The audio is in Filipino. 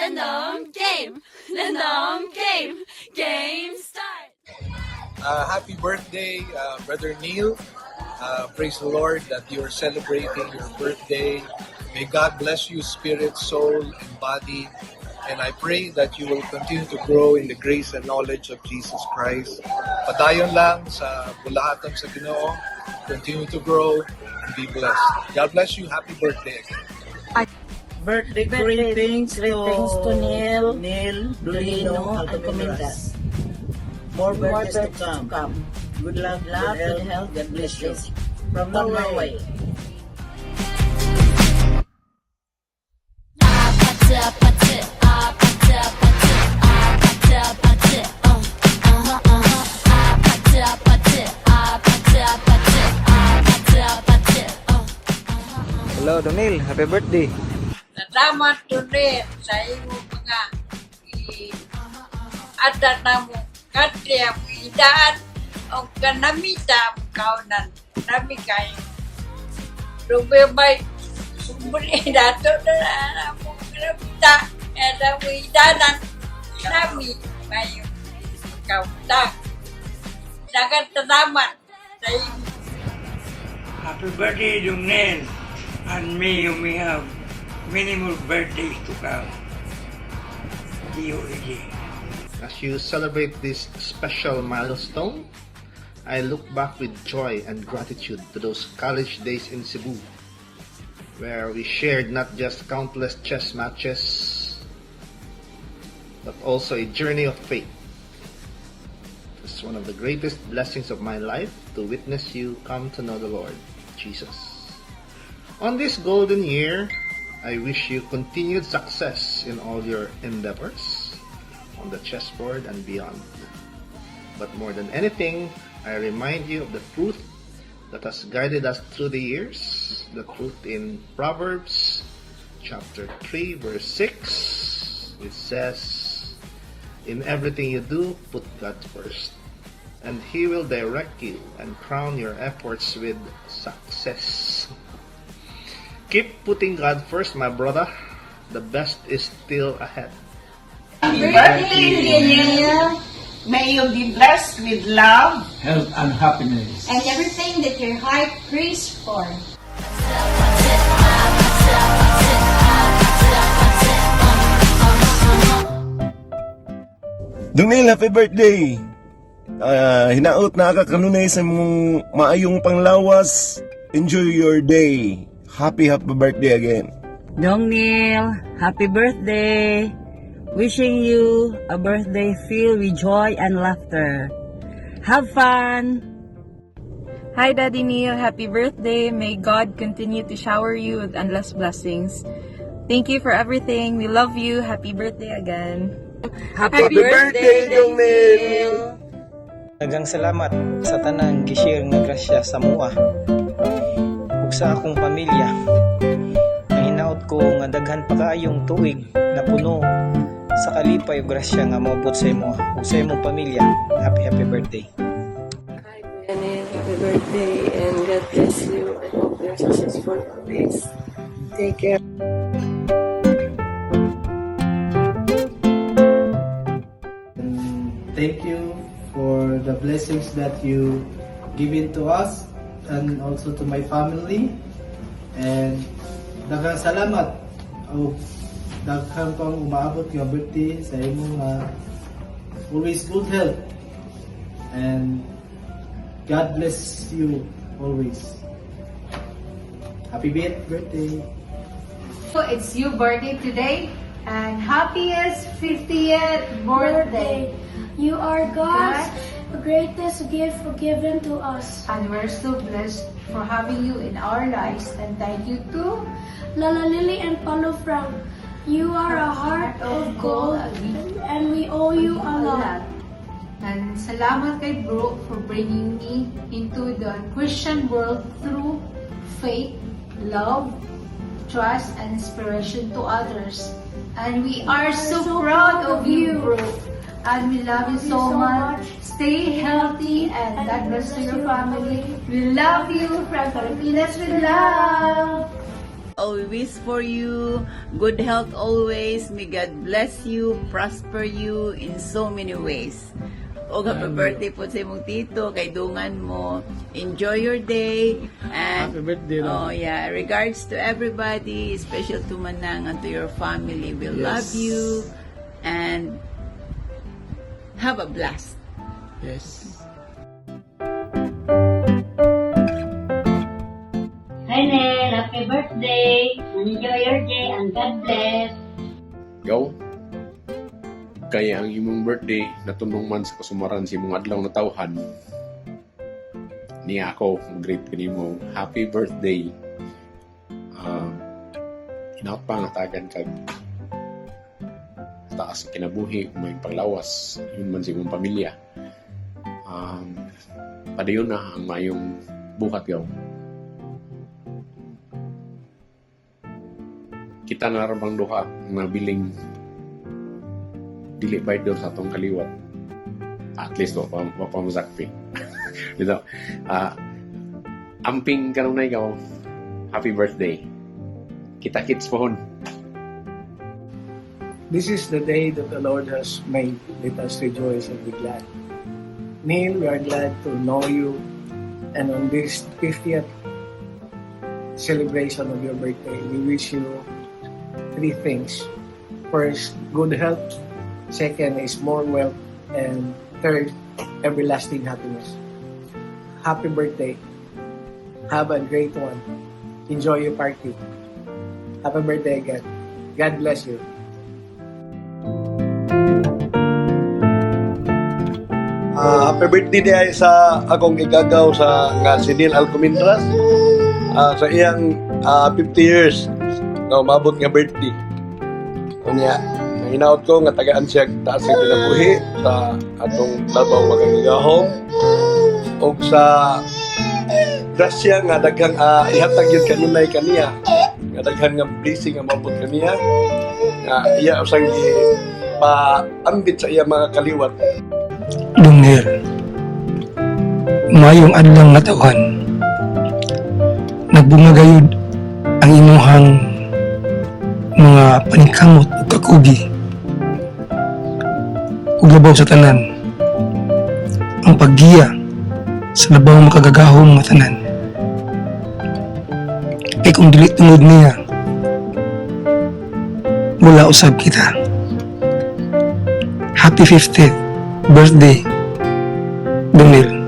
Random game! Random game! Game start! Happy birthday, Brother Neil. Praise the Lord that you are celebrating your birthday. May God bless you, spirit, soul, and body. And I pray that you will continue to grow in the grace and knowledge of Jesus Christ. Padayon lang sa bulatan sa Ginoo. Continue to grow and be blessed. God bless you. Happy birthday again. Birthday greetings to Neil Dolino, Alcomendas. More More birthdays to birthdays to come. come. Good luck, Love, good good health, God bless you. From From Norway. Norway. Hello, Donil. Happy birthday. Salamat ulit sa iyong mga adat na mo katya mo idaan o kanamita mo kaunan nami kayo. Rubay sumbuli dato na mo kanamita na mo idanan nami kayo kaunan. Dagan salamat sa iyong Happy birthday, Jungnel. And may you may have many more birthdays to come. D.O.A.G. As you celebrate this special milestone, I look back with joy and gratitude to those college days in Cebu, where we shared not just countless chess matches, but also a journey of faith. It's one of the greatest blessings of my life to witness you come to know the Lord Jesus. On this golden year, I wish you continued success in all your endeavors on the chessboard and beyond. But more than anything, I remind you of the truth that has guided us through the years, the truth in Proverbs chapter 3 verse 6, which says, "In everything you do, put God first, and He will direct you and crown your efforts with success." Keep putting God first, my brother. The best is still ahead. Happy birthday, Neil! May you be blessed with love Health and happiness. and everything that your heart prays for. Donil, happy birthday! Hinaot na ka kanunay sa mong maayong panglawas. Enjoy your day. Happy birthday again. Dong Neil, happy birthday! Wishing you a birthday filled with joy and laughter. Have fun! Hi, Daddy Neil. Happy birthday. May God continue to shower you with endless blessings. Thank you for everything. We love you. Happy birthday again. Happy birthday, Dong Neil! Daghang salamat sa tanang gishare nga grasya sa mua ug sa akong pamilya. Ang hinaot ko nga daghan pa kaayong tuig na puno sa kalipay ug grasya nga moabot sa imo ug sa imong pamilya. Happy birthday. Hi, Brianne. Happy birthday and God bless you. I hope you're successful always. Take care. Thank you for the blessings that you given to us and also to my family. And daghang salamat o daghang pang umaabot nga birthday sa imong always good health. And God bless you always. Happy birthday. So it's your birthday today and happiest 50th birthday. You are God's greatest gift given to us. And we're so blessed for having you in our lives. And thank you to Lala Lily and Paulo Frank. You are a heart of gold and we owe you a lot. And salamat kay Bro for bringing me into the Christian world through faith, love, trust, and inspiration to others. And we are so proud of you, Bro. And we love you so much. Stay healthy and God bless to your family. We love you from Pilipinas with love. all we wish for you. Good health always. May God bless you, prosper you in so many ways. O happy birthday po sa imong tito, kay dungan mo. Enjoy your day. And, Happy birthday. oh yeah, regards to everybody, special to Manang and to your family. We love you and have a blast. Yes. Hi, Nel. Happy birthday. Enjoy your day and God bless. Go. Kaya ang imong birthday natunong man sa kasumaran sa imong adlaw na tawhan. Niya ako, great kanimo. Happy birthday. Inaot pa nga tagan kag taas sa kinabuhi, may panglawas, yun man sa imong pamilya. Padayon na ang mayong buhat yaw. Kita narabang duha na biling dili baydo sa atong kaliwat. At least wapamazakpi. Dito, amping kanong na ikaw, happy birthday. Kita-kits pohon. This is the day that the Lord has made. Let us rejoice and be glad. Neil, we are glad to know you. And on this 50th celebration of your birthday, we wish you 3 things. First, good health. Second is more wealth. And third, everlasting happiness. Happy birthday. Have a great one. Enjoy your party. Happy birthday again. God bless you. Happy birthday day sa akong igagaw sa nga si Neil Alcomindras sa iyang 50 years na umabot nga birthday. Unya, hinaut ko nga tagaan siya taas ang kinabuhi sa atong labaw magagahom o sa grasya nga daghang ihatag yun kanunay kaniya nga daghang nga blessing nga mabot kaniya nga iya usang paambit sa iya mga kaliwat. Dungir, mayong adlang nga tawhan, nagbunga gayud ang imuhang mga paningkamot o kakugi ug labaw sa tanan, ang paggiya sa labaw makagagahong nga tanan. Kay kung dili tungod niya, wala usab kita. Happy 50th birthday, Dungir.